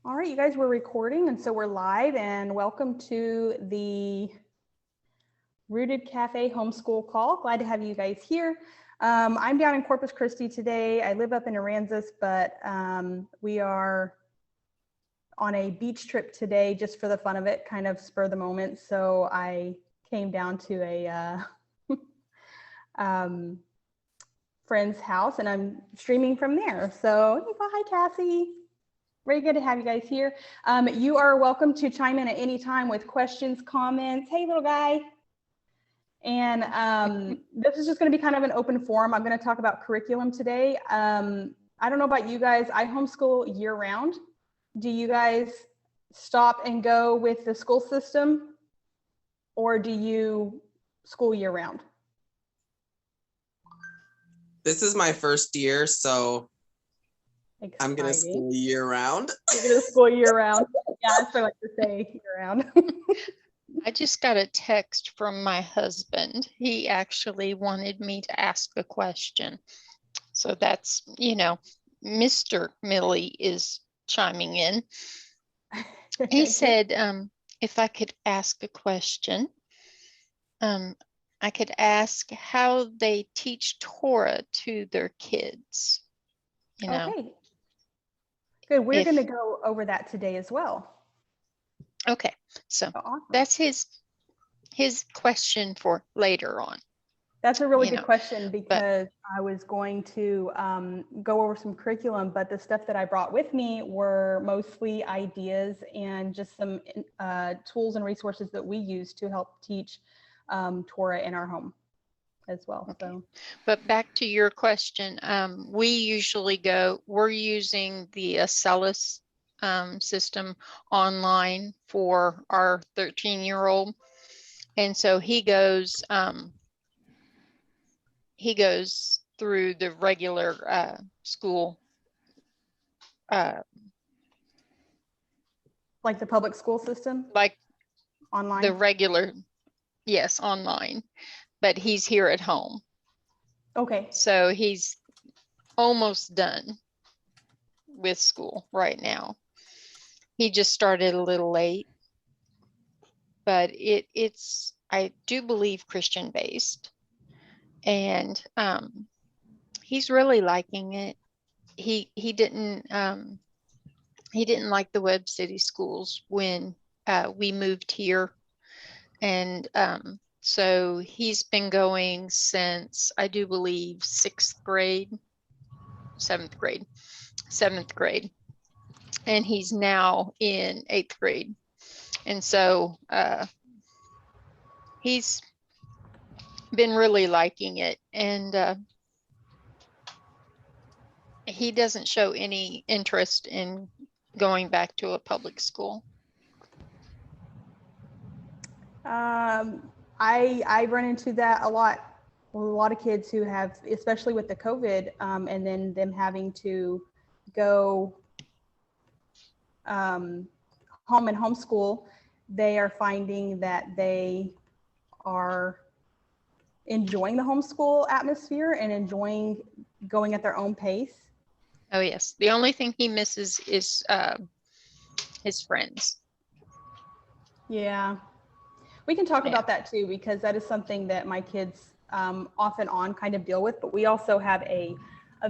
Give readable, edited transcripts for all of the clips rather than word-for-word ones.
All right, you guys, we're recording, and so we're live, and welcome to the Rooted Cafe Homeschool call. Glad to have you guys here. I'm down in Corpus Christi today. I live up in Aransas, but we are on a beach trip today just for the fun of it, kind of spur of the moment. So I came down to a friend's house, and I'm streaming from there. So hi, Cassie. Very good to have you guys here. You are welcome to chime in at any time with questions, comments. Hey, little guy. And this is just going to be kind of an open forum. I'm going to talk about curriculum today. I don't know about you guys. I homeschool year round. Do you guys stop and go with the school system, or do you school year round? This is my first year, so Exciting. I'm going to school year round. You're going to school year round. Yeah, that's what I like to say, year round. I just got a text from my husband. He actually wanted me to ask a question. So that's, Mr. Millie is chiming in. He said, if I could ask a question, I could ask how they teach Torah to their kids. Okay. Good. We're going to go over that today as well. Okay. So awesome. That's his question for later on. That's a really good question, because I was going to go over some curriculum, but the stuff that I brought with me were mostly ideas and just some tools and resources that we use to help teach Torah in our home as well. Okay. So, but back to your question, we're using the Acellus system online for our 13-year-old. And so he goes through the regular school. Like the public school system? Like online? The regular, yes, online. But he's here at home. Okay. So he's almost done with school right now. He just started a little late, but it's, I do believe, Christian based, and he's really liking it. He didn't like the Webb City schools when we moved here, and so he's been going since, I do believe, 7th grade, and he's now in 8th grade. And so he's been really liking it, and he doesn't show any interest in going back to a public school. I run into that a lot. A lot of kids who have, especially with the COVID, and then them having to go home and homeschool, they are finding that they are enjoying the homeschool atmosphere and enjoying going at their own pace. Oh yes, the only thing he misses is his friends. Yeah, we can talk about that too, because that is something that my kids off and on kind of deal with, but we also have a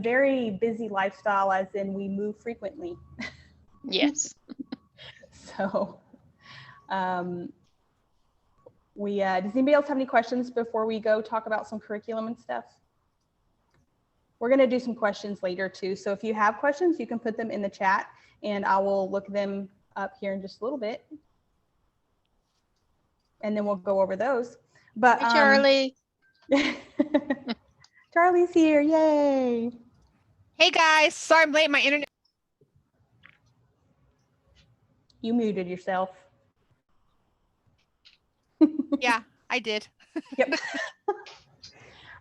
very busy lifestyle, as in we move frequently. Yes. So does anybody else have any questions before we go talk about some curriculum and stuff? We're going to do some questions later too. So if you have questions, you can put them in the chat and I will look them up here in just a little bit. And then we'll go over those. But hey, Charlie. Charlie's here. Yay. Hey guys, sorry I'm late. My internet. You muted yourself. Yeah, I did. Yep.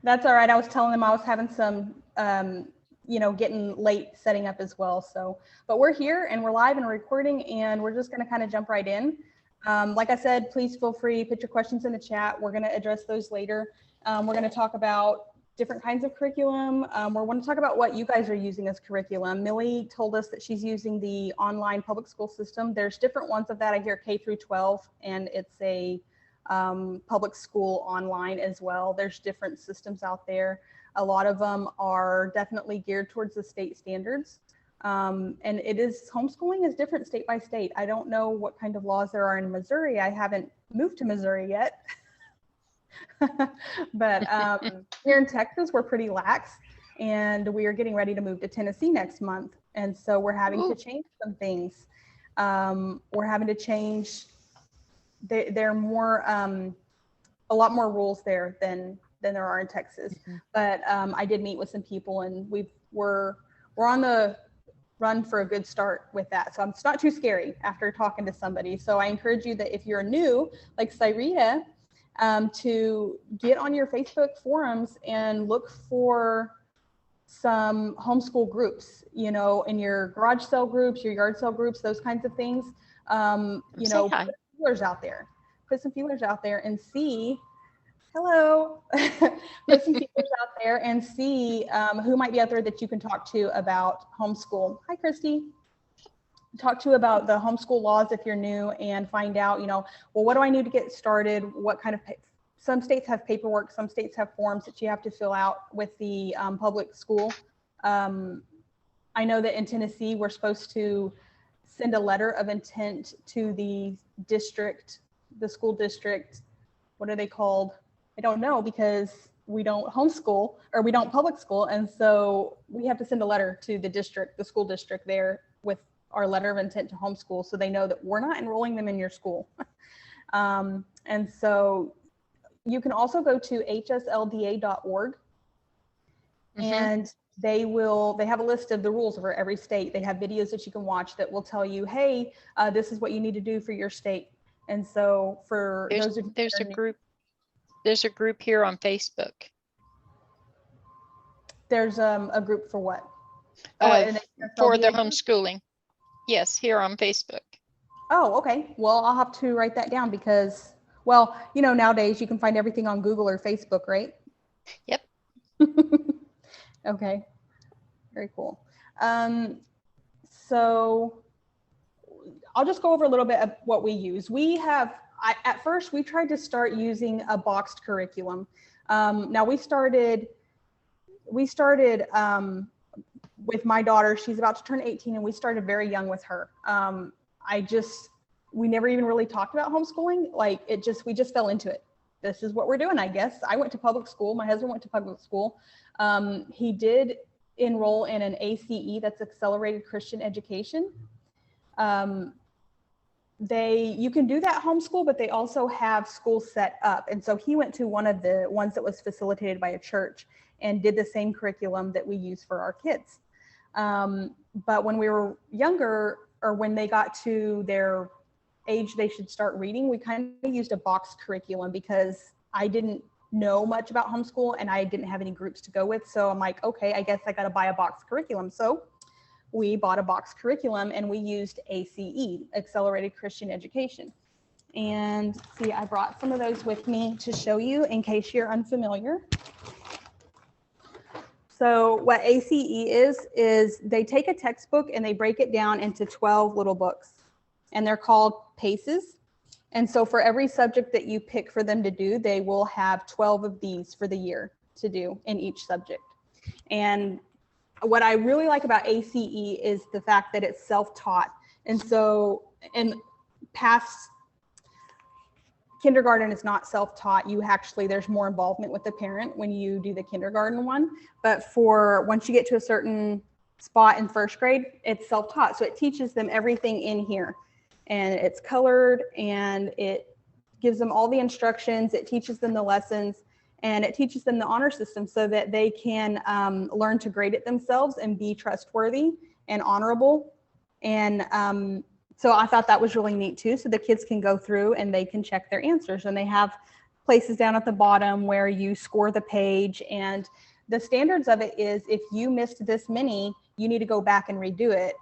That's all right. I was telling them I was having some, getting late setting up as well. So, but we're here and we're live and recording, and we're just going to kind of jump right in. Like I said, please feel free, put your questions in the chat. We're going to address those later. We're going to talk about different kinds of curriculum. We want to talk about what you guys are using as curriculum. Millie told us that she's using the online public school system. There's different ones of that. I hear K through 12, and it's a public school online as well. There's different systems out there. A lot of them are definitely geared towards the state standards. And it is, homeschooling is different state by state. I don't know what kind of laws there are in Missouri. I haven't moved to Missouri yet. But here in Texas, we're pretty lax, and we are getting ready to move to Tennessee next month. And so we're having to change some things. We're having to change, there are more, a lot more rules there than there are in Texas. But I did meet with some people, and we're on the run for a good start with that. So it's not too scary after talking to somebody. So I encourage you that if you're new, like Cyrita, to get on your Facebook forums and look for some homeschool groups, you know, in your garage sale groups, your yard sale groups, those kinds of things. You know, put some feelers out there. Put some feelers out there and see, hello, put some feelers out there and see who might be out there that you can talk to about homeschool. Hi, Christy. Talk to about the homeschool laws if you're new, and find out, you know, well, what do I need to get started? What kind of, some states have paperwork, some states have forms that you have to fill out with the public school. I know that in Tennessee, we're supposed to send a letter of intent to the district, the school district. What are they called? I don't know, because we don't homeschool, or we don't public school. And so we have to send a letter to the district, the school district there, with our letter of intent to homeschool, so they know that we're not enrolling them in your school. And so you can also go to hslda.org, and they have a list of the rules for every state. They have videos that you can watch that will tell you, hey, this is what you need to do for your state. And so for those of you, there's a group here on Facebook. There's a group for what? For the homeschooling. Yes, here on Facebook. Oh, okay. Well, I'll have to write that down because, well, you know, nowadays you can find everything on Google or Facebook, right? Yep. Okay. Very cool. So I'll just go over a little bit of what we use. At first we tried to start using a boxed curriculum. Now we started with my daughter. She's about to turn 18, and we started very young with her. We never even really talked about homeschooling. Like we just fell into it. This is what we're doing, I guess. I went to public school. My husband went to public school. He did enroll in an ACE, that's Accelerated Christian Education. You can do that homeschool, but they also have schools set up. And so he went to one of the ones that was facilitated by a church and did the same curriculum that we use for our kids. But when we were younger, or when they got to their age they should start reading, we kind of used a boxed curriculum because I didn't know much about homeschool and I didn't have any groups to go with. So I'm like, okay, I guess I got to buy a boxed curriculum. So we bought a boxed curriculum and we used ACE, Accelerated Christian Education. And see, I brought some of those with me to show you in case you're unfamiliar. So what ACE is they take a textbook and they break it down into 12 little books, and they're called PACEs. And so for every subject that you pick for them to do, they will have 12 of these for the year to do in each subject. And what I really like about ACE is the fact that it's self-taught. And so in past, kindergarten is not self-taught. There's more involvement with the parent when you do the kindergarten one. But for once you get to a certain spot in first grade, it's self-taught. So it teaches them everything in here. And it's colored and it gives them all the instructions. It teaches them the lessons and it teaches them the honor system so that they can learn to grade it themselves and be trustworthy and honorable. And so I thought that was really neat too. So the kids can go through and they can check their answers, and they have places down at the bottom where you score the page. And the standards of it is if you missed this many, you need to go back and redo it,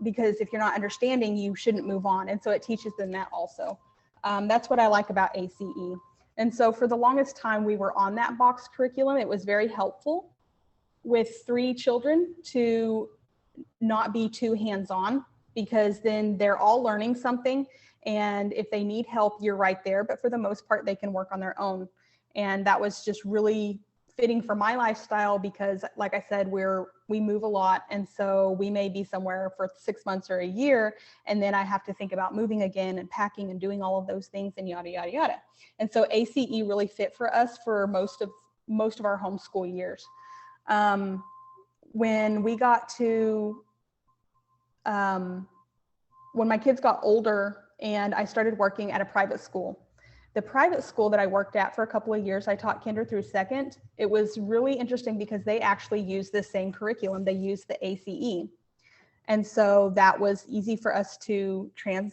because if you're not understanding, you shouldn't move on. And so it teaches them that also. That's what I like about ACE. And so for the longest time, we were on that box curriculum. It was very helpful with 3 children to not be too hands-on, because then they're all learning something. And if they need help, you're right there. But for the most part, they can work on their own. And that was just really fitting for my lifestyle because, like I said, we move a lot. And so we may be somewhere for 6 months or a year. And then I have to think about moving again and packing and doing all of those things and yada, yada, yada. And so ACE really fit for us for most of our homeschool years. When we got to, when my kids got older and I started working at a private school, the private school that I worked at for a couple of years, I taught kinder through second. It was really interesting because they actually use the same curriculum. They use the ACE. And so that was easy for us to get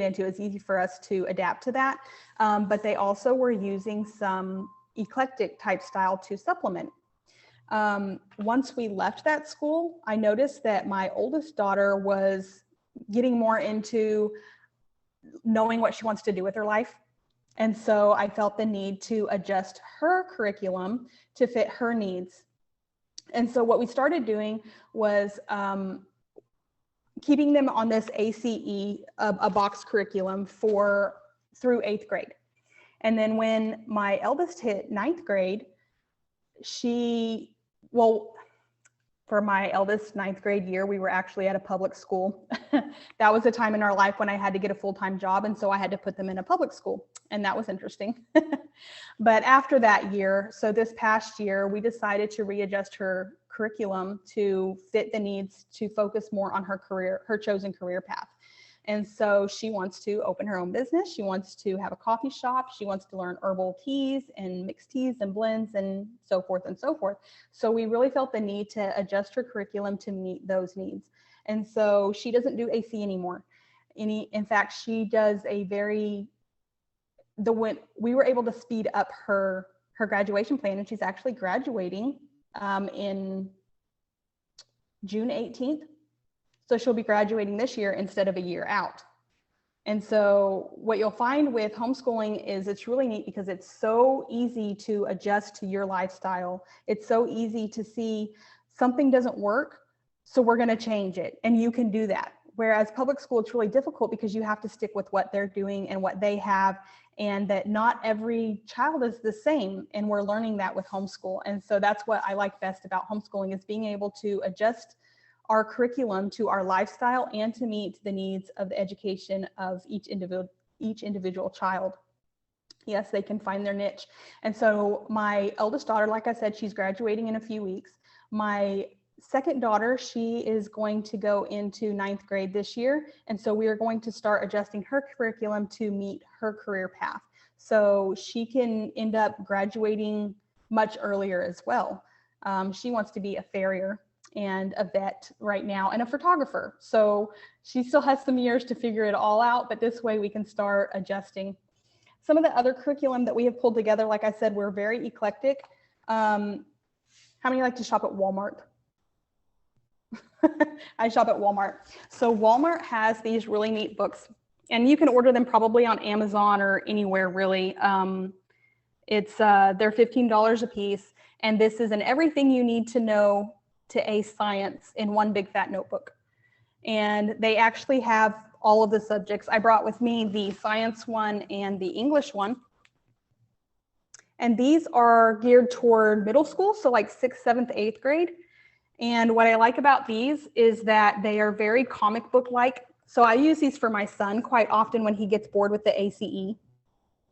into. It's easy for us to adapt to that. But they also were using some eclectic type style to supplement. Once we left that school, I noticed that my oldest daughter was getting more into knowing what she wants to do with her life. And so I felt the need to adjust her curriculum to fit her needs. And so what we started doing was keeping them on this ACE, a box curriculum through 8th grade. And then when my eldest hit 9th grade, for my eldest 9th grade year, we were actually at a public school. That was a time in our life when I had to get a full-time job. And so I had to put them in a public school. And that was interesting. But after that year, so this past year, we decided to readjust her curriculum to fit the needs to focus more on her career, her chosen career path. And so she wants to open her own business. She wants to have a coffee shop. She wants to learn herbal teas and mixed teas and blends and so forth and so forth. So we really felt the need to adjust her curriculum to meet those needs. And so she doesn't do AC anymore. In fact, she does we were able to speed up her graduation plan, and she's actually graduating in June 18th. So she'll be graduating this year instead of a year out. And so what you'll find with homeschooling is it's really neat because it's so easy to adjust to your lifestyle. It's so easy to see something doesn't work, so we're going to change it. And you can do that. Whereas public school, it's really difficult because you have to stick with what they're doing and what they have, and that not every child is the same. And we're learning that with homeschool. And so that's what I like best about homeschooling, is being able to adjust our curriculum to our lifestyle and to meet the needs of the education of each individual child. Yes, they can find their niche. And so my eldest daughter, like I said, she's graduating in a few weeks. My second daughter, she is going to go into 9th grade this year. And so we are going to start adjusting her curriculum to meet her career path. So she can end up graduating much earlier as well. She wants to be a farrier and a vet right now, and a photographer. So she still has some years to figure it all out, but this way we can start adjusting. Some of the other curriculum that we have pulled together, like I said, we're very eclectic. How many like to shop at Walmart? I shop at Walmart. So Walmart has these really neat books, and you can order them probably on Amazon or anywhere really. They're $15 a piece, and this is an everything you need to know to ace science in one big fat notebook. And they actually have all of the subjects. I brought with me the science one and the English one. And these are geared toward middle school, so like 6th, 7th, 8th grade. And what I like about these is that they are very comic book-like. So I use these for my son quite often when he gets bored with the ACE.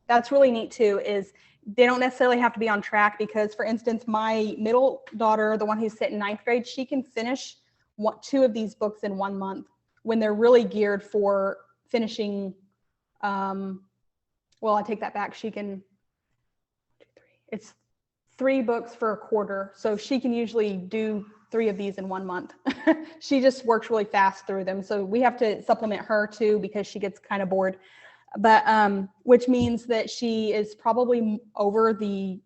That's really neat too, is they don't necessarily have to be on track, because for instance, my middle daughter, the one who's sitting 9th grade, she can finish 2 of these books in 1 month when they're really geared for finishing. Well, I take that back. She can, it's 3 books for a quarter. So she can usually do 3 of these in 1 month. She just works really fast through them. So we have to supplement her too, because she gets kind of bored. But which means that she is probably over the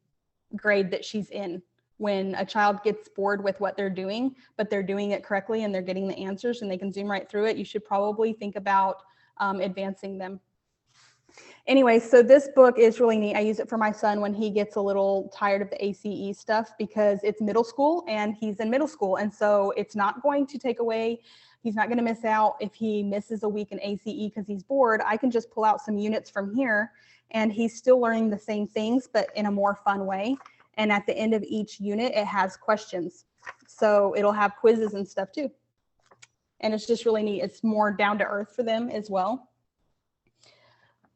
grade that she's in when a child gets bored with what they're doing, but they're doing it correctly and they're getting the answers and they can zoom right through it. You should probably think about advancing them. Anyway, so this book is really neat. I use it for my son when he gets a little tired of the ACE stuff because it's middle school and he's in middle school. And so it's not going to take away, he's not going to miss out if he misses a week in ACE because he's bored. I can just pull out some units from here and he's still learning the same things, but in a more fun way. And at the end of each unit, it has questions. So it'll have quizzes and stuff too. And it's just really neat. It's more down to earth for them as well.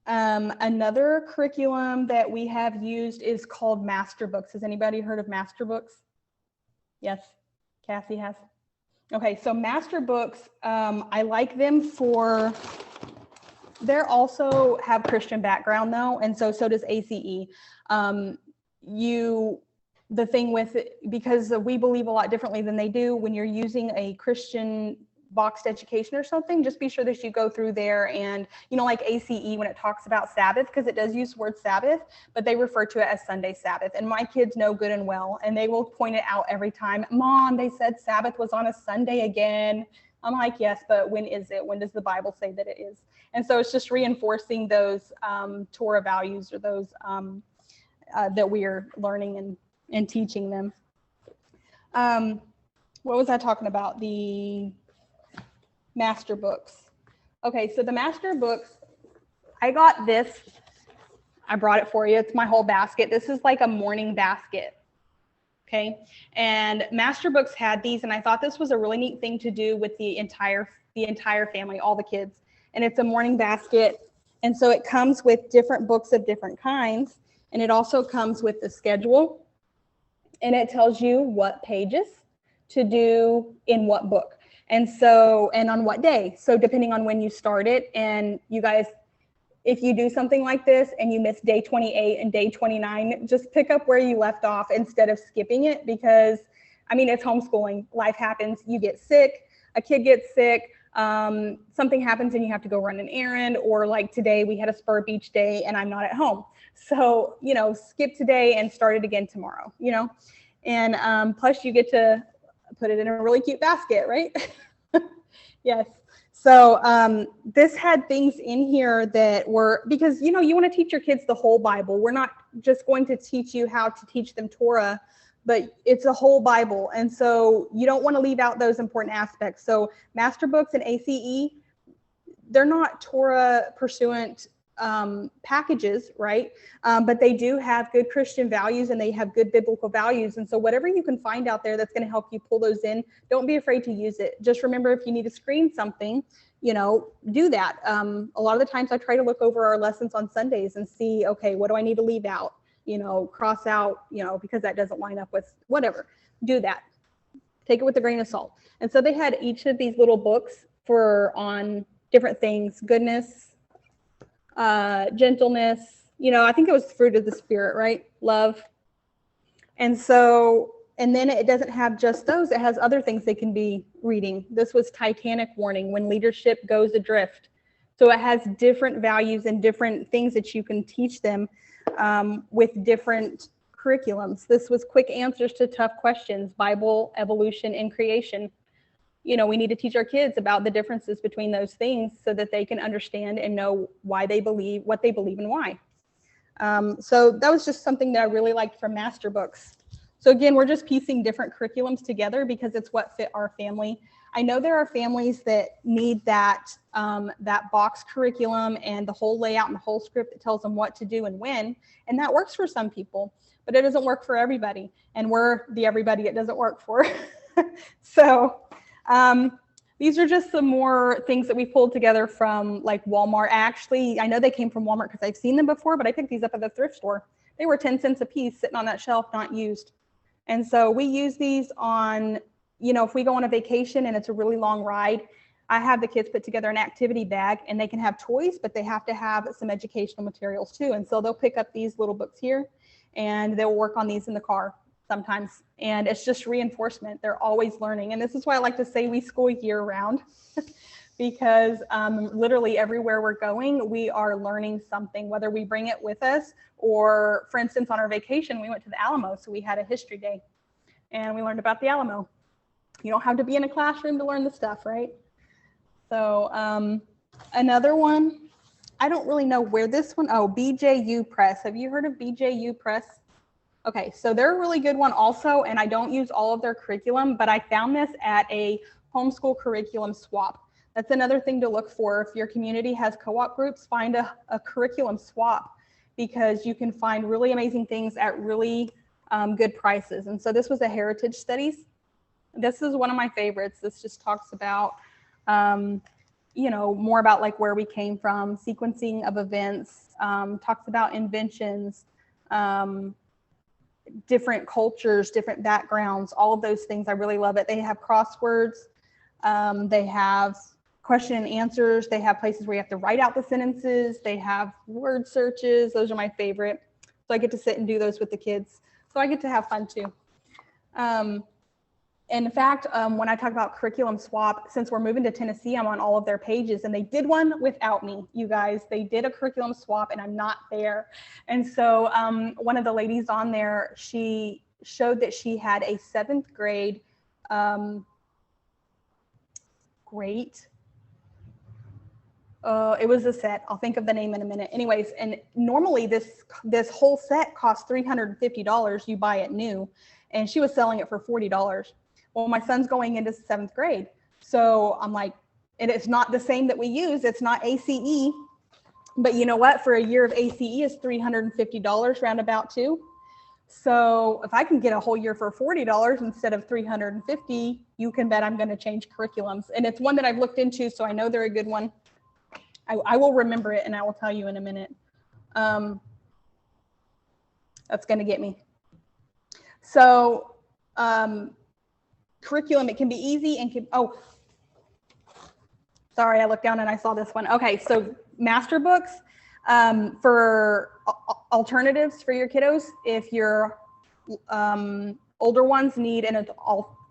Another curriculum that we have used is called Master Books. Has anybody heard of Master Books? Yes, Cassie has. Okay, so Master Books, I like them for, they also have Christian background though, and so does ACE. The thing with it, because we believe a lot differently than they do, when you're using a Christian boxed education or something, just be sure that you go through there and, like ACE when it talks about Sabbath, because it does use the word Sabbath, but they refer to it as Sunday Sabbath. And my kids know good and well, and they will point it out every time. Mom, they said Sabbath was on a Sunday again. I'm like, yes, but when is it? When does the Bible say that it is? And so it's just reinforcing those Torah values or those that we are learning and teaching them. What was I talking about? The Master Books. Okay, so the Master Books, I got this. I brought it for you. It's my whole basket. This is like a morning basket. Okay, and Master Books had these, and I thought this was a really neat thing to do with the entire family, all the kids. And it's a morning basket, and so it comes with different books of different kinds, and it also comes with the schedule, and it tells you what pages to do in what book. And on what day. So depending on when you start it, and you guys, if you do something like this and you miss day 28 and day 29, just pick up where you left off instead of skipping it, because it's homeschooling. Life happens. You get sick, a kid gets sick, something happens and you have to go run an errand, or like today we had a spur beach day and I'm not at home. So, skip today and start it again tomorrow, and plus you get to put it in a really cute basket, right? Yes. So this had things in here that were, because, you want to teach your kids the whole Bible. We're not just going to teach you how to teach them Torah, but it's a whole Bible. And so you don't want to leave out those important aspects. So Master Books and ACE, they're not Torah pursuant packages, right? But they do have good Christian values and they have good biblical values. And so whatever you can find out there that's going to help you pull those in, don't be afraid to use it. Just remember, if you need to screen something, do that. A lot of the times I try to look over our lessons on Sundays and see, okay, what do I need to leave out? Cross out, because that doesn't line up with whatever. Do that. Take it with a grain of salt. And so they had each of these little books on different things: goodness, gentleness, I think it was fruit of the spirit, right? Love. And then it doesn't have just those, it has other things they can be reading. This was Titanic warning, when leadership goes adrift. So it has different values and different things that you can teach them with different curriculums. This was quick answers to tough questions: Bible, evolution, and creation. We need to teach our kids about the differences between those things so that they can understand and know why they believe what they believe and why. So that was just something that I really liked from Master Books. So again, we're just piecing different curriculums together because it's what fit our family. I know there are families that need that box curriculum and the whole layout and the whole script that tells them what to do and when, and that works for some people, but it doesn't work for everybody. And we're the everybody it doesn't work for. So these are just some more things that we pulled together from like Walmart. Actually, I know they came from Walmart because I've seen them before, but I picked these up at the thrift store. They were 10 cents a piece sitting on that shelf, not used. And so we use these on, if we go on a vacation and it's a really long ride, I have the kids put together an activity bag, and they can have toys, but they have to have some educational materials too. And so they'll pick up these little books here and they'll work on these in the car sometimes. And it's just reinforcement. They're always learning. And this is why I like to say we school year round, because literally everywhere we're going, we are learning something, whether we bring it with us or, for instance, on our vacation, we went to the Alamo. So we had a history day and we learned about the Alamo. You don't have to be in a classroom to learn the stuff, right? So another one, I don't really know where this one, oh, BJU Press. Have you heard of BJU Press? Okay, so they're a really good one also, and I don't use all of their curriculum, but I found this at a homeschool curriculum swap. That's another thing to look for. If your community has co-op groups, find a curriculum swap, because you can find really amazing things at really good prices. And so this was a heritage studies. This is one of my favorites. This just talks about, you know, more about like where we came from, sequencing of events, talks about inventions, different cultures, different backgrounds, all of those things. I really love it. They have crosswords. They have question and answers. They have places where you have to write out the sentences. They have word searches. Those are my favorite. So I get to sit and do those with the kids. So I get to have fun too. In fact, when I talk about curriculum swap, since we're moving to Tennessee, I'm on all of their pages, and they did one without me, you guys. They did a curriculum swap and I'm not there. And so one of the ladies on there, she showed that she had a 7th grade it was a set. I'll think of the name in a minute. Anyways, and normally this whole set costs $350. You buy it new, and she was selling it for $40. Well, my son's going into 7th grade. So I'm like, and it's not the same that we use. It's not ACE, but you know what? For a year of ACE is $350 roundabout too. So if I can get a whole year for $40 instead of $350, you can bet I'm going to change curriculums. And it's one that I've looked into, so I know they're a good one. I will remember it, and I will tell you in a minute. That's going to get me. So curriculum, it can be easy and can, oh, sorry, I looked down and I saw this one. Okay, so master books for alternatives for your kiddos. If your older ones need an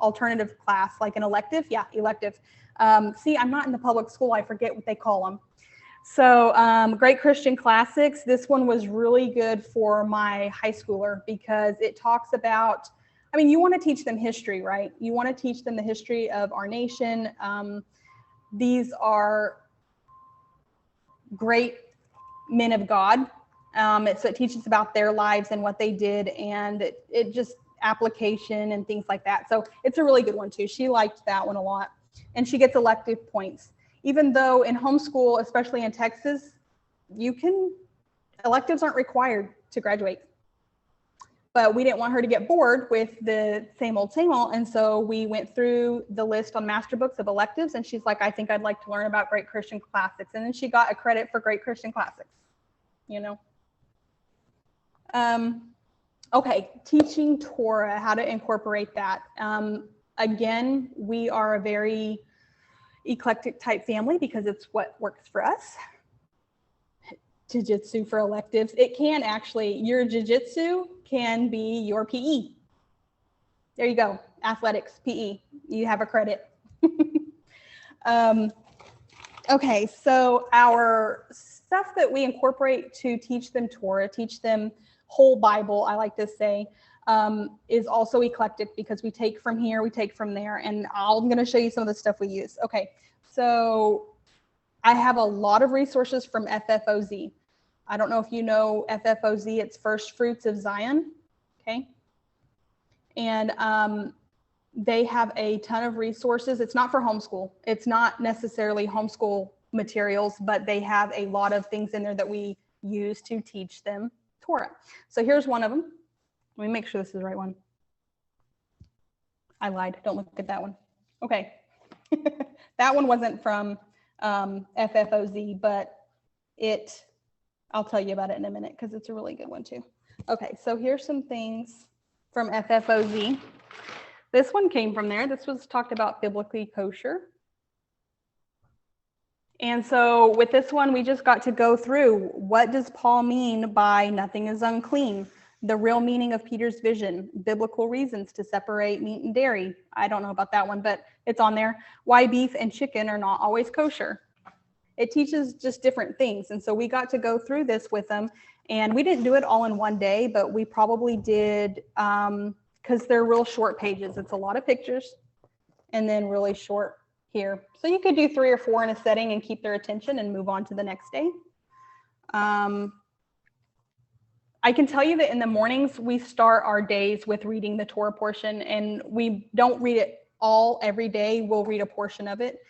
alternative class, like an elective, yeah, elective. See, I'm not in the public school. I forget what they call them. So Great Christian Classics. This one was really good for my high schooler because it talks about, I mean, you want to teach them history, right? You want to teach them the history of our nation. These are great men of God. So it teaches about their lives and what they did, and it just application and things like that. So it's a really good one too. She liked that one a lot, and she gets elective points. Even though in homeschool, especially in Texas, electives aren't required to graduate. But we didn't want her to get bored with the same old, and so we went through the list on master books of electives, and she's like, I think I'd like to learn about Great Christian Classics. And then she got a credit for Great Christian Classics, you know. Okay, teaching Torah, how to incorporate that. Again, we are a very eclectic type family because it's what works for us. Jiu-jitsu for electives. It can actually, your jiu-jitsu can be your PE. There you go, athletics, PE, you have a credit. Okay, so our stuff that we incorporate to teach them Torah, teach them whole Bible, I like to say, is also eclectic because we take from here, we take from there, and I'm going to show you some of the stuff we use. Okay, so I have a lot of resources from FFOZ. I don't know if you know FFOZ, it's First Fruits of Zion, okay? And they have a ton of resources. It's not for homeschool. It's not necessarily homeschool materials, but they have a lot of things in there that we use to teach them Torah. So here's one of them. Let me make sure this is the right one. I lied. Don't look at that one. Okay. That one wasn't from FFOZ, but I'll tell you about it in a minute because it's a really good one too. Okay, so here's some things from FFOZ. This one came from there. This was talked about biblically kosher. And so with this one, we just got to go through, what does Paul mean by nothing is unclean? The real meaning of Peter's vision, biblical reasons to separate meat and dairy. I don't know about that one, but it's on there. Why beef and chicken are not always kosher. It teaches just different things. And so we got to go through this with them, and we didn't do it all in one day, but we probably did, because they're real short pages. It's a lot of pictures and then really short here. So you could do 3 or 4 in a setting and keep their attention and move on to the next day. I can tell you that in the mornings, we start our days with reading the Torah portion, and we don't read it all every day. We'll read a portion of it.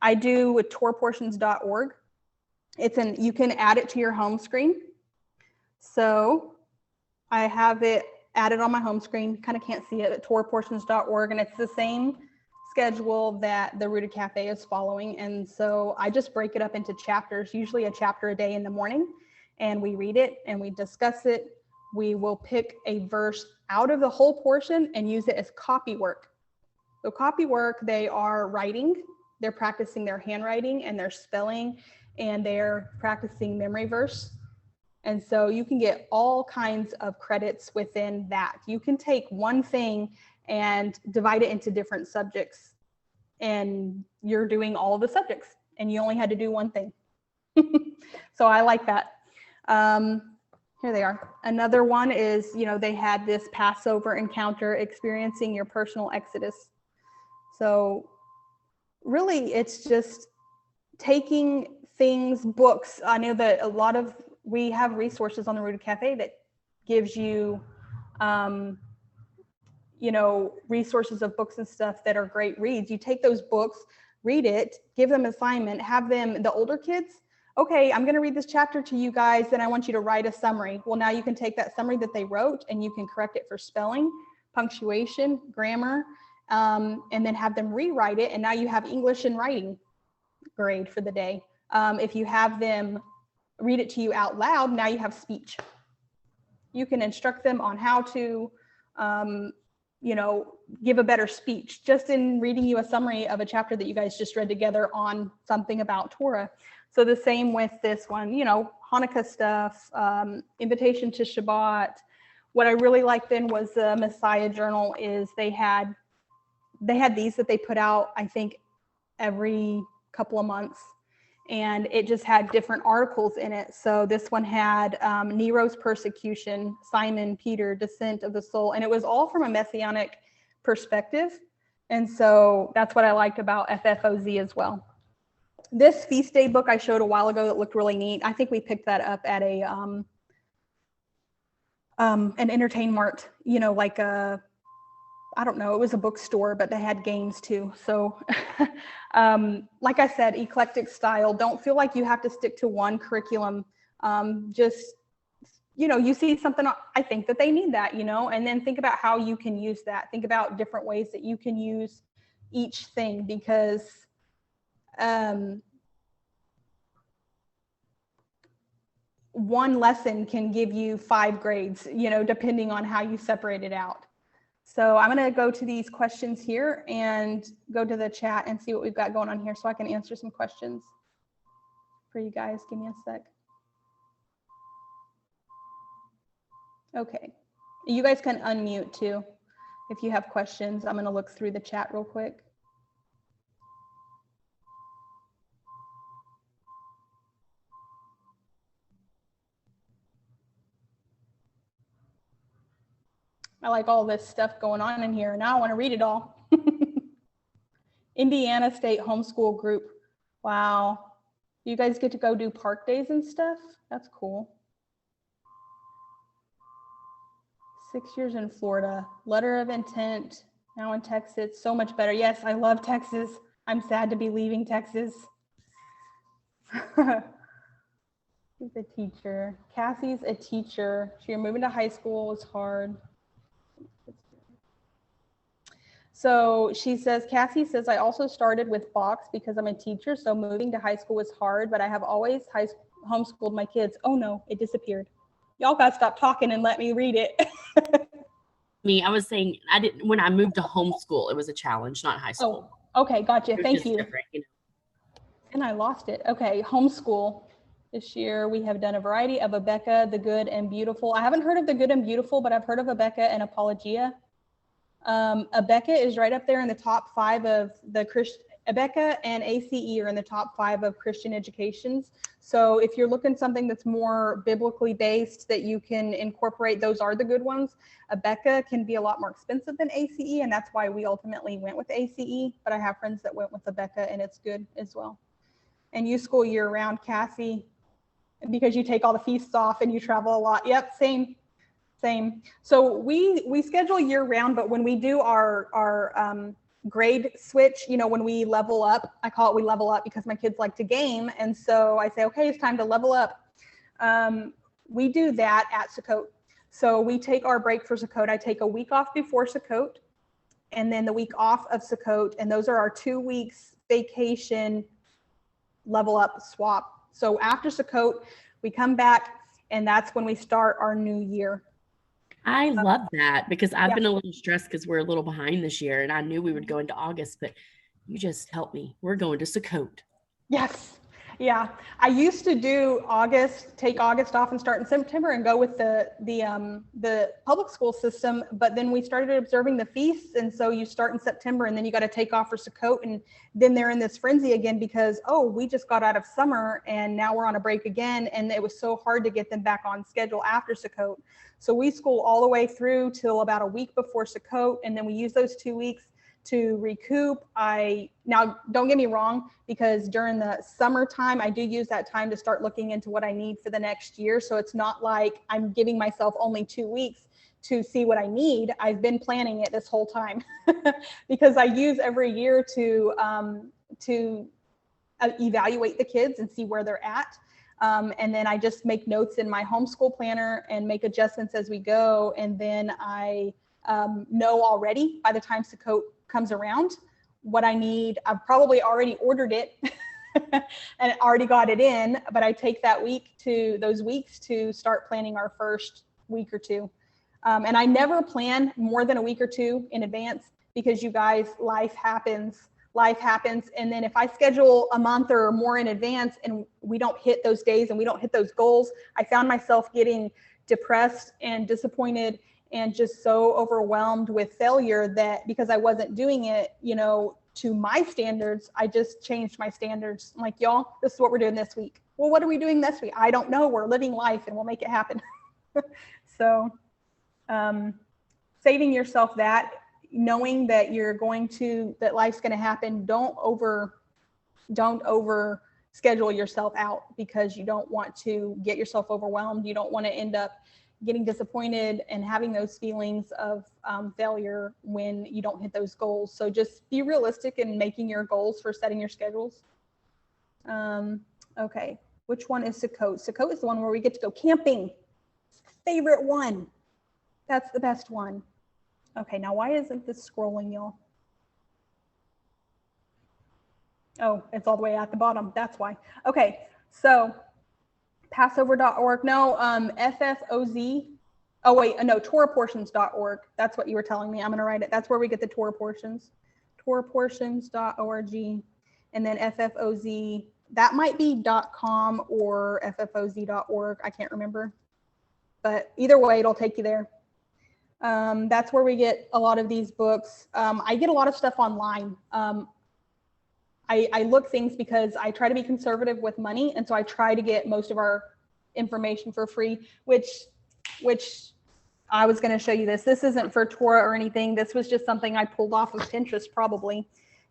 I do with torahportions.org. You can add it to your home screen. So I have it added on my home screen, kind of can't see it at torahportions.org, and it's the same schedule that the Rooted Cafe is following. And so I just break it up into chapters, usually a chapter a day in the morning, and we read it and we discuss it. We will pick a verse out of the whole portion and use it as copy work. So copy work, they are writing, they're practicing their handwriting and their spelling, and they're practicing memory verse. And so you can get all kinds of credits within that. You can take one thing and divide it into different subjects, and you're doing all of the subjects, and you only had to do one thing. So I like that. Here they are. Another one is, they had this Passover encounter, experiencing your personal exodus. So really, it's just taking things, books. I know that we have resources on the Rooted Cafe that gives you, resources of books and stuff that are great reads. You take those books, read it, give them assignment, have them, the older kids, okay, I'm going to read this chapter to you guys, then I want you to write a summary. Well, now you can take that summary that they wrote and you can correct it for spelling, punctuation, grammar, and then have them rewrite it. And now you have English and writing grade for the day. If you have them read it to you out loud, now you have speech. You can instruct them on how to, give a better speech just in reading you a summary of a chapter that you guys just read together on something about Torah. So the same with this one, Hanukkah stuff, invitation to Shabbat. What I really liked then was the Messiah Journal. Is they had these that they put out, I think, every couple of months, and it just had different articles in it. So this one had Nero's persecution, Simon Peter, descent of the soul, and it was all from a messianic perspective. And so that's what I liked about FFOZ as well. This feast day book I showed a while ago that looked really neat. I think we picked that up at an Entertain Mart, like I don't know, it was a bookstore, but they had games too. So like I said, eclectic style. Don't feel like you have to stick to one curriculum. Just, you see something, I think that they need that, and then think about how you can use that. Think about different ways that you can use each thing, because one lesson can give you 5 grades, depending on how you separate it out. So I'm going to go to these questions here and go to the chat and see what we've got going on here so I can answer some questions for you guys. Give me a sec. Okay. You guys can unmute too if you have questions. I'm going to look through the chat real quick. I like all this stuff going on in here. Now I want to read it all. Indiana State Homeschool Group. Wow. You guys get to go do park days and stuff? That's cool. 6 years in Florida. Letter of intent. Now in Texas. So much better. Yes, I love Texas. I'm sad to be leaving Texas. She's a teacher. Cassie's a teacher. You're moving to high school is hard. So she says, Cassie says, I also started with Box because I'm a teacher, so moving to high school was hard, but I have always homeschooled my kids. Oh no, it disappeared. Y'all got to stop talking and let me read it. I was saying, when I moved to homeschool, it was a challenge, not high school. Oh, okay, gotcha. Thank you. You know. And I lost it. Okay, homeschool. This year we have done a variety of Abeka, the Good and Beautiful. I haven't heard of the Good and Beautiful, but I've heard of Abeka and Apologia. Abeka is right up there in the top 5 of the Christian. Abeka and ACE are in the top 5 of Christian educations. So if you're looking something that's more biblically based that you can incorporate, those are the good ones. Abeka can be a lot more expensive than ACE, and that's why we ultimately went with ACE. But I have friends that went with Abeka, and it's good as well. And you school year round, Cassie. because you take all the feasts off and you travel a lot. Yep, same. So we schedule year round, but when we do our grade switch, when we level up, I call it we level up because my kids like to game. And so I say, okay, it's time to level up. We do that at Sukkot. So we take our break for Sukkot. I take a week off before Sukkot and then the week off of Sukkot. And those are our 2 weeks vacation level up swap. So after Sukkot, we come back and that's when we start our new year. I love that because I've Yeah. been a little stressed because we're a little behind this year and I knew we would go into August, but you just helped me. We're going to Sukkot. Yes. Yeah. I used to do take August off and start in September and go with the public school system. But then we started observing the feasts. And so you start in September and then you got to take off for Sukkot. And then they're in this frenzy again because, we just got out of summer and now we're on a break again. And it was so hard to get them back on schedule after Sukkot. So we school all the way through till about a week before Sukkot. And then we use those 2 weeks to recoup. Now don't get me wrong, because during the summertime, I do use that time to start looking into what I need for the next year. So it's not like I'm giving myself only 2 weeks to see what I need. I've been planning it this whole time because I use every year to evaluate the kids and see where they're at. And then I just make notes in my homeschool planner and make adjustments as we go. And then I know already by the time Sukkot comes around what I need. I've probably already ordered it and already got it in, but I take those weeks to start planning our first week or two. And I never plan more than a week or two in advance because you guys, life happens. And then if I schedule a month or more in advance and we don't hit those days and we don't hit those goals, I found myself getting depressed and disappointed and just so overwhelmed with failure that because I wasn't doing it, to my standards, I just changed my standards. I'm like, y'all, this is what we're doing this week. Well, what are we doing this week? I don't know. We're living life and we'll make it happen. So saving yourself that, knowing that that life's going to happen. Don't over schedule yourself out because you don't want to get yourself overwhelmed. You don't want to end up getting disappointed and having those feelings of failure when you don't hit those goals. So just be realistic in making your goals for setting your schedules. Okay, which one is Sukkot? Sukkot is the one where we get to go camping. Favorite one. That's the best one. Okay, now why isn't this scrolling, y'all? Oh, it's all the way at the bottom. That's why. Okay, so Passover.org. No, FFOZ. Oh, wait, no, TorahPortions.org. That's what you were telling me. I'm going to write it. That's where we get the Torah portions. TorahPortions.org. And then FFOZ. That might be .com or FFOZ.org. I can't remember. But either way, it'll take you there. That's where we get a lot of these books. I get a lot of stuff online. I look things because I try to be conservative with money. And so I try to get most of our information for free, which I was going to show you this. This isn't for Torah or anything. This was just something I pulled off of Pinterest probably.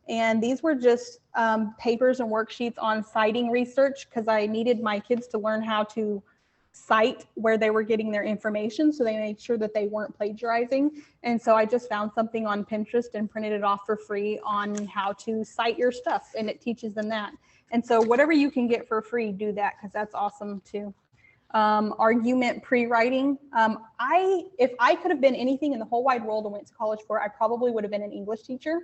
And these were just papers and worksheets on citing research because I needed my kids to learn how to cite where they were getting their information, so they made sure that they weren't plagiarizing. And so I just found something on Pinterest and printed it off for free on how to cite your stuff, and it teaches them that. And so whatever you can get for free, do that because that's awesome too. Argument pre-writing. If I could have been anything in the whole wide world and went to college for it, I probably would have been an English teacher.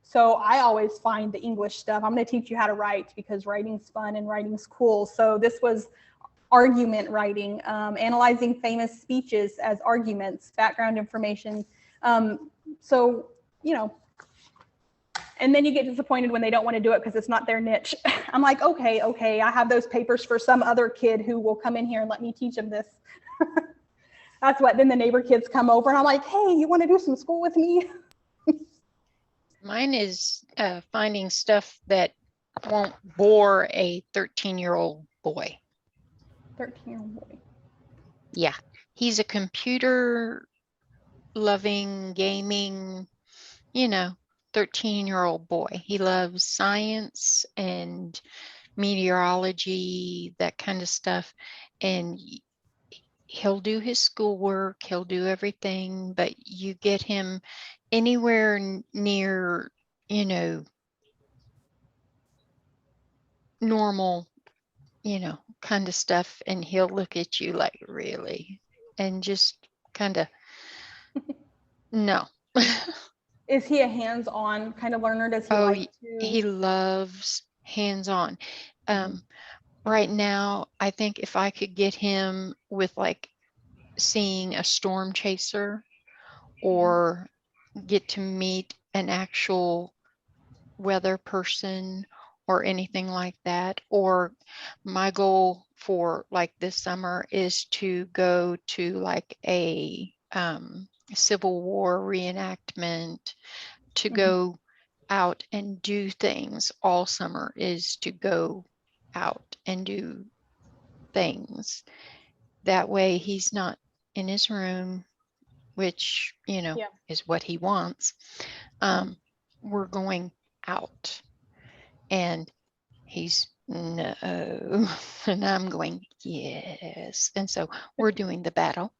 So I always find the English stuff. I'm going to teach you how to write because writing's fun and writing's cool. So this was argument writing, analyzing famous speeches as arguments, background information. So, and then you get disappointed when they don't want to do it because it's not their niche. I'm like, okay, I have those papers for some other kid who will come in here and let me teach them this. That's what, then the neighbor kids come over and I'm like, hey, you want to do some school with me? Mine is finding stuff that won't bore a 13-year-old boy. 13-year-old boy. Yeah, he's a computer loving, gaming, 13-year-old boy. He loves science and meteorology, that kind of stuff. And he'll do his schoolwork, he'll do everything, but you get him anywhere near, you know, normal, you know, kind of stuff, and he'll look at you like, really? And just kind of, no. Is he a hands-on kind of learner? Does he Oh, like he to? loves hands-on. Right now, I think if I could get him with like seeing a storm chaser or get to meet an actual weather person or anything like that, or my goal for like this summer is to go to like a Civil War reenactment, to go out and do things all summer, is to go out and do things. That way he's not in his room, which, you know, Yeah. is what he wants. We're going out, and he's, no. And I'm going, yes. And so we're doing the battle.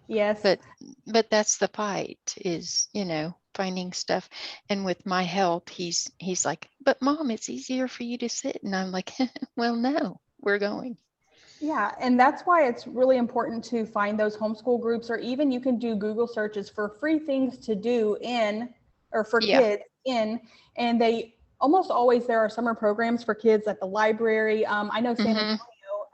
Yes. But that's the fight, is, you know, finding stuff. And with my health, he's like, but Mom, it's easier for you to sit. And I'm like, well, no, we're going. Yeah, and that's why it's really important to find those homeschool groups, or even you can do Google searches for free things to do in, or for kids in, and they almost always, there are summer programs for kids at the library. I know San Antonio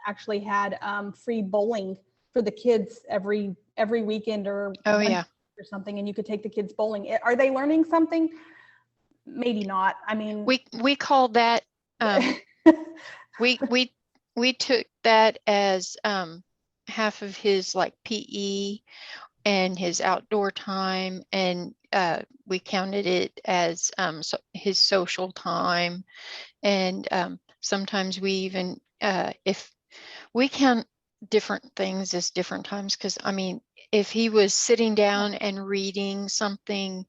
actually had free bowling for the kids every weekend or or something, and you could take the kids bowling. Are they learning something? Maybe not. I mean, we call that we took that as half of his like PE and his outdoor time, and we counted it as his social time. And sometimes we even if we count different things as different times, because I mean, if he was sitting down and reading something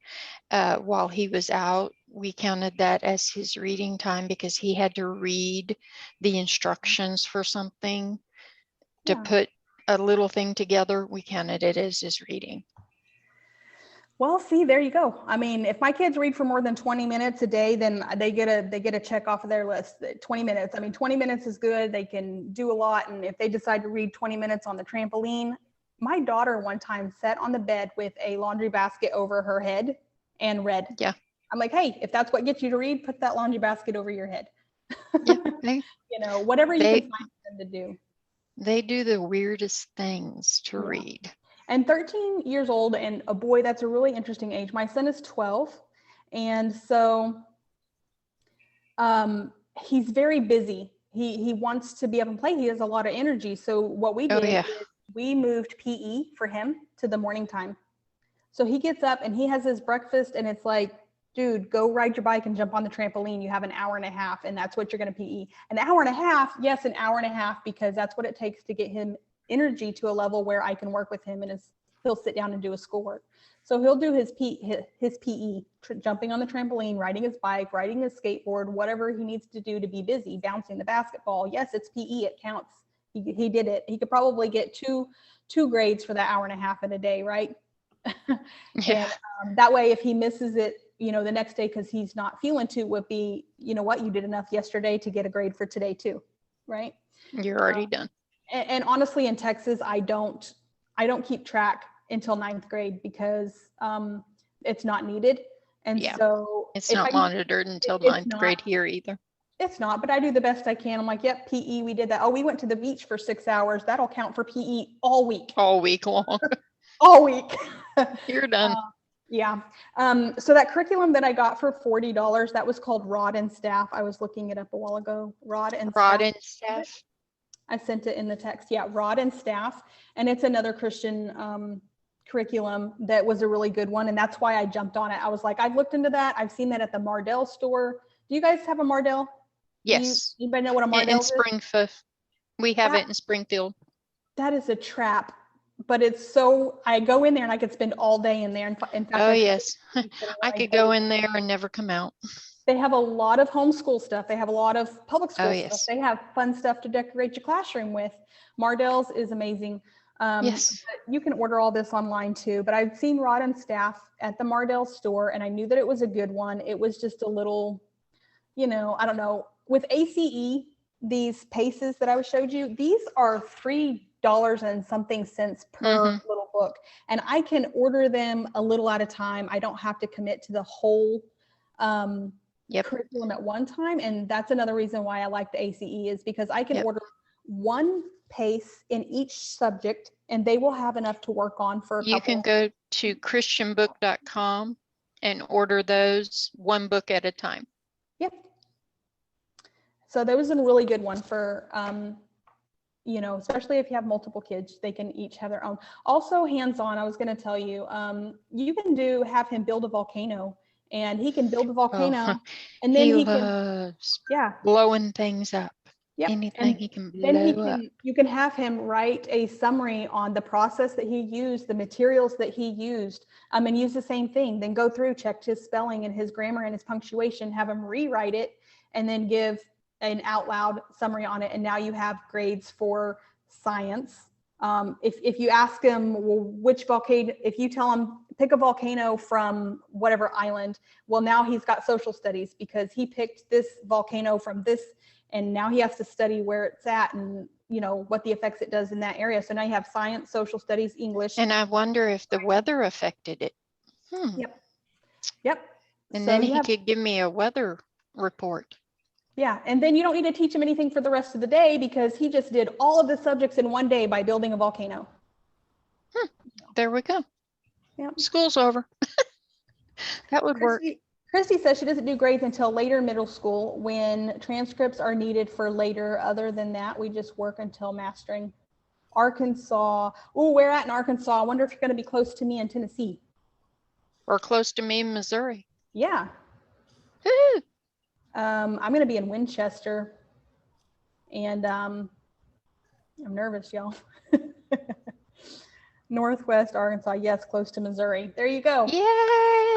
while he was out, we counted that as his reading time, because he had to read the instructions for something to put a little thing together. We counted it as his reading. Well, see, there you go. I mean, if my kids read for more than 20 minutes a day, then they get a check off of their list. 20 minutes. I mean, 20 minutes is good. They can do a lot. And if they decide to read 20 minutes on the trampoline, my daughter one time sat on the bed with a laundry basket over her head and read. Yeah. I'm like, hey, if that's what gets you to read, put that laundry basket over your head. Yeah. You know, whatever you can find them to do. They do the weirdest things to read. And 13 years old and a boy, that's a really interesting age. My son is 12. And so he's very busy. He wants to be up and play. He has a lot of energy. So what we did is we moved PE for him to the morning time. So he gets up and he has his breakfast, and it's like, dude, go ride your bike and jump on the trampoline. You have an hour and a half, and that's what you're going to PE. An hour and a half, yes, an hour and a half, because that's what it takes to get him energy to a level where I can work with him, and he'll sit down and do his schoolwork. So he'll do his PE, jumping on the trampoline, riding his bike, riding his skateboard, whatever he needs to do to be busy, bouncing the basketball. Yes, it's PE, it counts. He did it. He could probably get two grades for that hour and a half in a day, right? And that way, if he misses it, you know, the next day because he's not feeling too whippy, you know what, you did enough yesterday to get a grade for today too, right? You're already done. And honestly, in Texas, I don't keep track until 9th grade because it's not needed. And so it's not monitored until 9th grade here either. It's not, but I do the best I can. I'm like, yep, PE, we did that. Oh, we went to the beach for 6 hours. That'll count for PE all week. All week long. All week. You're done. Yeah. So that curriculum that I got for $40, that was called Rod and Staff. I was looking it up a while ago. Rod and Staff. I sent it in the text. Yeah, Rod and Staff. And it's another Christian curriculum that was a really good one. And that's why I jumped on it. I was like, I've looked into that. I've seen that at the Mardell store. Do you guys have a Mardell? Yes. Anybody know what a Mardell is? In Springfield. We have it in Springfield. That is a trap. But it's so, I go in there and I could spend all day in there. In fact, yes. I could go in there and never come out. They have a lot of homeschool stuff. They have a lot of public school stuff. yes. They have fun stuff to decorate your classroom with. Mardell's is amazing. Yes. You can order all this online too, but I've seen Rod and Staff at the Mardell store, and I knew that it was a good one. It was just a little, I don't know. With ACE, these paces that I showed you, these are $3 and something cents per little book, and I can order them a little at a time. I don't have to commit to the whole curriculum at one time, and that's another reason why I like the ACE is because I can order one pace in each subject, and they will have enough to work on for a couple. You can go to christianbook.com and order those one book at a time. Yep. So that was a really good one for, especially if you have multiple kids, they can each have their own. Also hands-on, I was going to tell you, you can have him build a volcano, and he can build a volcano, and then he loves can, blowing things up. Yep. Anything And he can blow then up. you can have him write a summary on the process that he used, the materials that he used, and use the same thing. Then go through, check his spelling and his grammar and his punctuation, have him rewrite it, and then give an out loud summary on it. And now you have grades for science. If you ask him, well, which volcano, if you tell him pick a volcano from whatever island, well, now he's got social studies because he picked this volcano from this, and now he has to study where it's at and what the effects it does in that area. So now you have science, social studies, English. And I wonder if the weather affected it. Yep. And So then he could give me a weather report. Yeah, and then you don't need to teach him anything for the rest of the day because he just did all of the subjects in one day by building a volcano. There we go. Yep. School's over. That would work. Christy says she doesn't do grades until later middle school when transcripts are needed for later. Other than that, we just work until mastering. Arkansas. Oh, where at in Arkansas? I wonder if you're going to be close to me in Tennessee. Or close to me in Missouri. Yeah. Woo. I'm going to be in Winchester, and I'm nervous, y'all. Northwest Arkansas, yes, close to Missouri. There you go. Yay!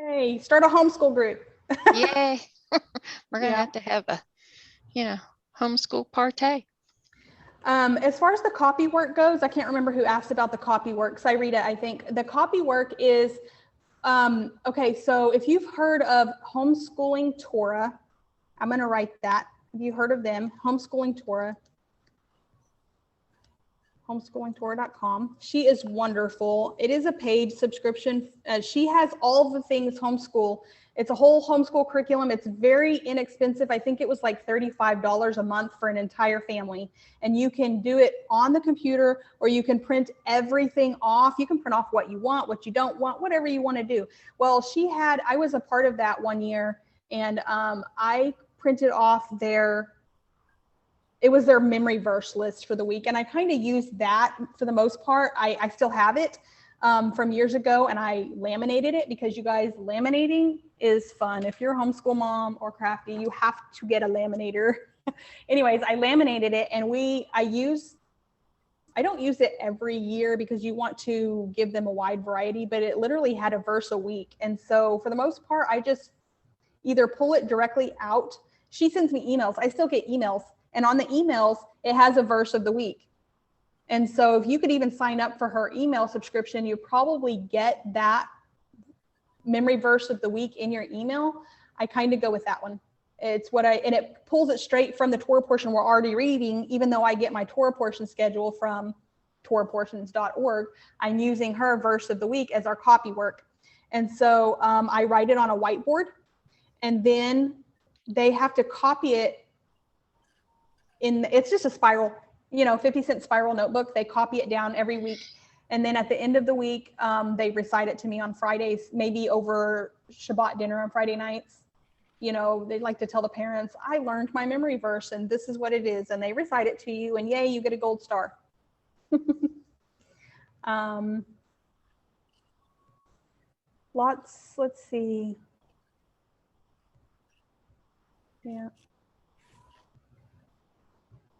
Yay! Start a homeschool group. Yay! We're gonna have to have a, homeschool party. As far as the copy work goes, I can't remember who asked about the copy work. Cyrita, I think the copy work is okay. So if you've heard of Homeschooling Torah, I'm going to write that. Have you heard of them? Homeschooling Torah. Homeschoolingtorah.com. She is wonderful. It is a paid subscription. She has all the things homeschool. It's a whole homeschool curriculum. It's very inexpensive. I think it was like $35 a month for an entire family. And you can do it on the computer, or you can print everything off. You can print off what you want, what you don't want, whatever you want to do. Well, I was a part of that one year, and I printed off it was their memory verse list for the week. And I kind of used that for the most part. I still have it from years ago, and I laminated it because you guys, laminating is fun. If you're a homeschool mom or crafty, you have to get a laminator. Anyways, I laminated it, and I don't use it every year because you want to give them a wide variety, but it literally had a verse a week. And so for the most part, I just either pull it directly out. She sends me emails. I still get emails. And on the emails, it has a verse of the week. And so if you could even sign up for her email subscription, you probably get that memory verse of the week in your email. I kind of go with that one. And it pulls it straight from the Torah portion we're already reading, even though I get my Torah portion schedule from torahportions.org. I'm using her verse of the week as our copy work. And so I write it on a whiteboard, and then they have to copy it it's just a spiral, 50-cent spiral notebook. They copy it down every week. And then at the end of the week, they recite it to me on Fridays, maybe over Shabbat dinner on Friday nights. They like to tell the parents, I learned my memory verse and this is what it is. And they recite it to you, and yay, you get a gold star. Let's see. Yeah.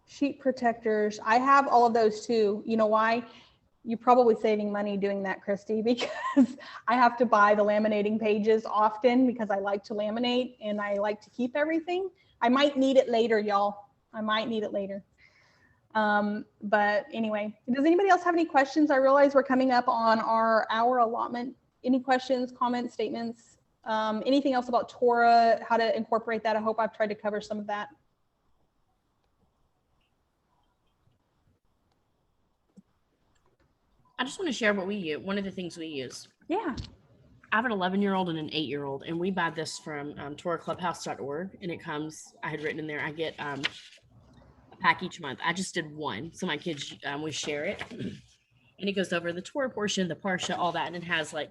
Sheet protectors. I have all of those too. You know why? you're probably saving money doing that, Christy, because I have to buy the laminating pages often because I like to laminate and I like to keep everything. I might need it later, y'all. I might need it later. But anyway, does anybody else have any questions? I realize we're coming up on our hour allotment. Any questions, comments, statements, anything else about Torah, how to incorporate that? I hope I've tried to cover some of that. I just want to share what we use. One of the things we use. Yeah. I have an 11-year-old and an 8-year-old, and we buy this from TorahClubhouse.org, and it comes, I had written in there, I get a pack each month. I just did one. So my kids, we share it, and it goes over the Torah portion, the Parsha, all that, and it has like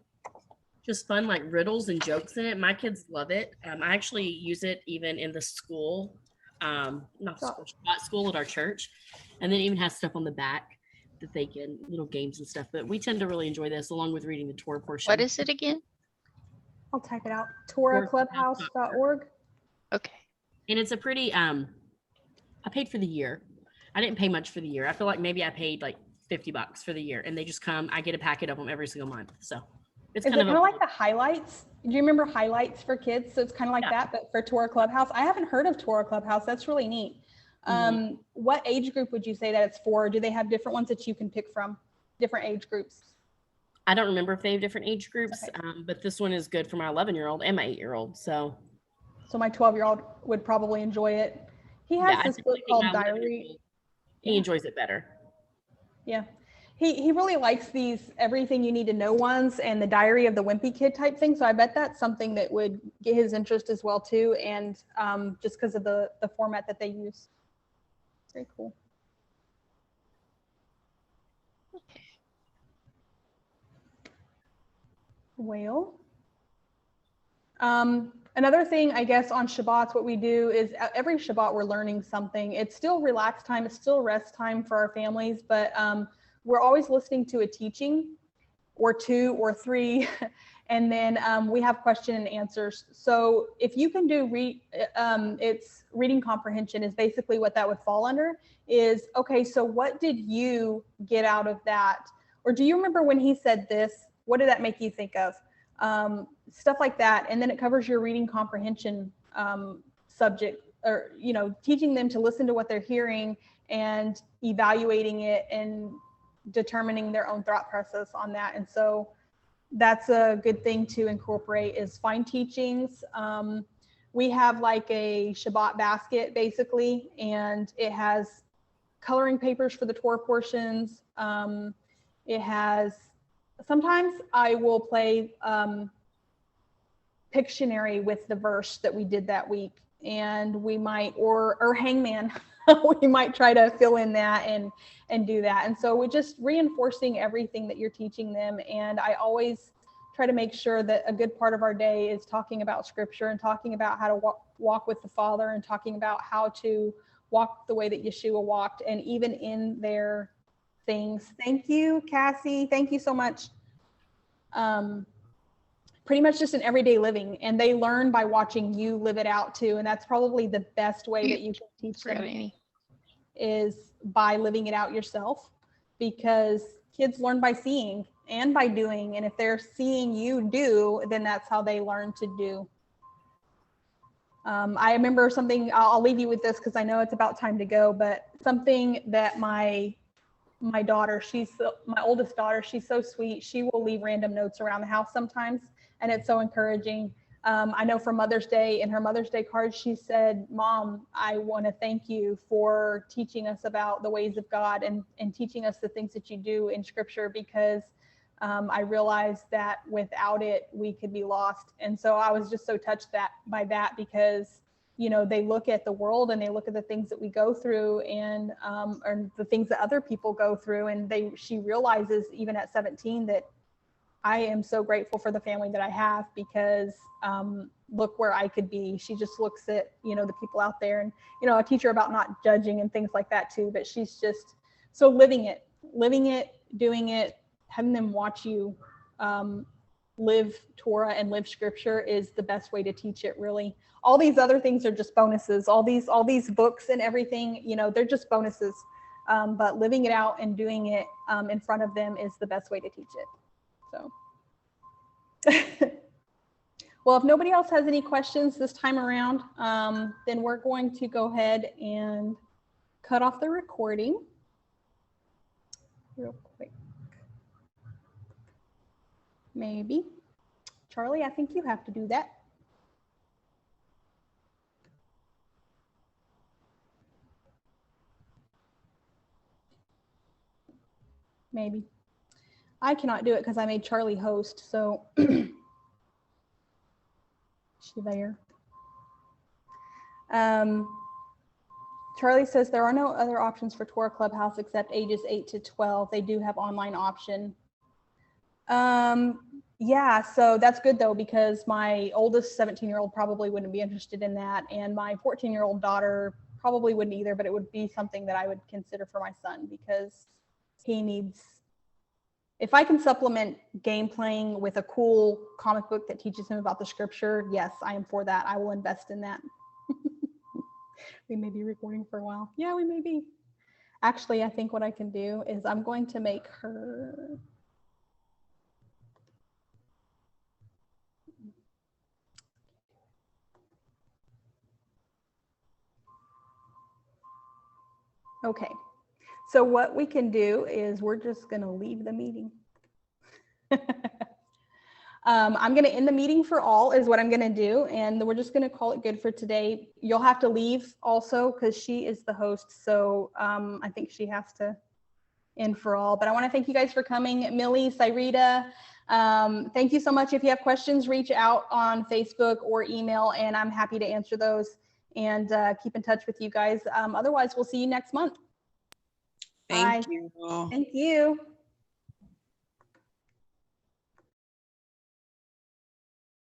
just fun like riddles and jokes in it. My kids love it. I actually use it even in the school, not school, school at our church, and then it even has stuff on the back that they can, little games and stuff. But we tend to really enjoy this along with reading the Torah portion. What is it again? I'll type it out. TorahClubhouse.org. Okay. And it's a pretty, I paid for the year. I didn't pay much for the year. I feel like maybe I paid like $50 for the year, and they just come, I get a packet of them every single month. So it's kind of like the highlights. Do you remember highlights for kids? So it's kind of like that, but for Torah Clubhouse. I haven't heard of Torah Clubhouse. That's really neat. What age group would you say that it's for? Do they have different ones that you can pick from, different age groups? I don't remember if they have different age groups, Okay. But this one is good for my 11-year-old and my 8-year-old. So my 12-year-old would probably enjoy it. He has this book called Diary. He enjoys it better. Yeah. He really likes these everything you need to know ones and the Diary of the Wimpy Kid type thing. So I bet that's something that would get his interest as well too. And just because of the format that they use. Very cool. Okay. Well, another thing, I guess, on Shabbats, what we do is every Shabbat we're learning something. It's still relaxed time. It's still rest time for our families, but we're always listening to a teaching or two or three, and then we have question and answers. So if you can do it's reading comprehension is basically what that would fall under is, okay, so what did you get out of that? Or do you remember when he said this? What did that make you think of? Stuff like that. And then it covers your reading comprehension subject, or, teaching them to listen to what they're hearing and evaluating it and determining their own thought process on that. And so that's a good thing to incorporate is find teachings. We have like a Shabbat basket basically, and it has coloring papers for the Torah portions. It has, sometimes I will play Pictionary with the verse that we did that week, and we might, or Hangman, we might try to fill in that and do that. And so we're just reinforcing everything that you're teaching them. And I always try to make sure that a good part of our day is talking about scripture and talking about how to walk with the Father and talking about how to walk the way that Yeshua walked, and even in their things. Thank you, Cassie. Thank you so much. Pretty much just in everyday living, and they learn by watching you live it out too. And that's probably the best way that you can teach them is by living it out yourself, because kids learn by seeing and by doing. And if they're seeing you do, then that's how they learn to do. I remember something, I'll leave you with this because I know it's about time to go, but something that my daughter, my oldest daughter, she's so sweet. She will leave random notes around the house sometimes, and it's so encouraging. I know for Mother's Day, in her Mother's Day card, she said, "Mom, I want to thank you for teaching us about the ways of God and teaching us the things that you do in scripture, because I realized that without it, we could be lost." And so I was just so touched by that, because they look at the world and they look at the things that we go through and or the things that other people go through. And she realizes even at 17 that I am so grateful for the family that I have, because look where I could be. She just looks at, the people out there, and, I teach her about not judging and things like that too, but she's just so living it, doing it, having them watch you live Torah and live scripture is the best way to teach it, really. All these other things are just bonuses. All these books and everything, they're just bonuses. but living it out and doing it in front of them is the best way to teach it. So, well, if nobody else has any questions this time around, then we're going to go ahead and cut off the recording real quick. Maybe. Charlie, I think you have to do that. Maybe. I cannot do it because I made Charlie host, so is she there? Charlie says there are no other options for Torah Clubhouse except ages 8 to 12. They do have online option. Yeah, so that's good though, because my oldest 17-year-old probably wouldn't be interested in that, and my 14-year-old daughter probably wouldn't either, but it would be something that I would consider for my son because he needs, if I can supplement game playing with a cool comic book that teaches him about the scripture, yes, I am for that. I will invest in that. We may be recording for a while. Yeah, we may be. Actually, I think what I can do is I'm going to make her. Okay. So what we can do is we're just going to leave the meeting. I'm going to end the meeting for all is what I'm going to do. And we're just going to call it good for today. You'll have to leave also because she is the host. So I think she has to end for all. But I want to thank you guys for coming. Millie, Cyrita, thank you so much. If you have questions, reach out on Facebook or email, and I'm happy to answer those and keep in touch with you guys. Otherwise, we'll see you next month. Thank Bye. you. Thank you.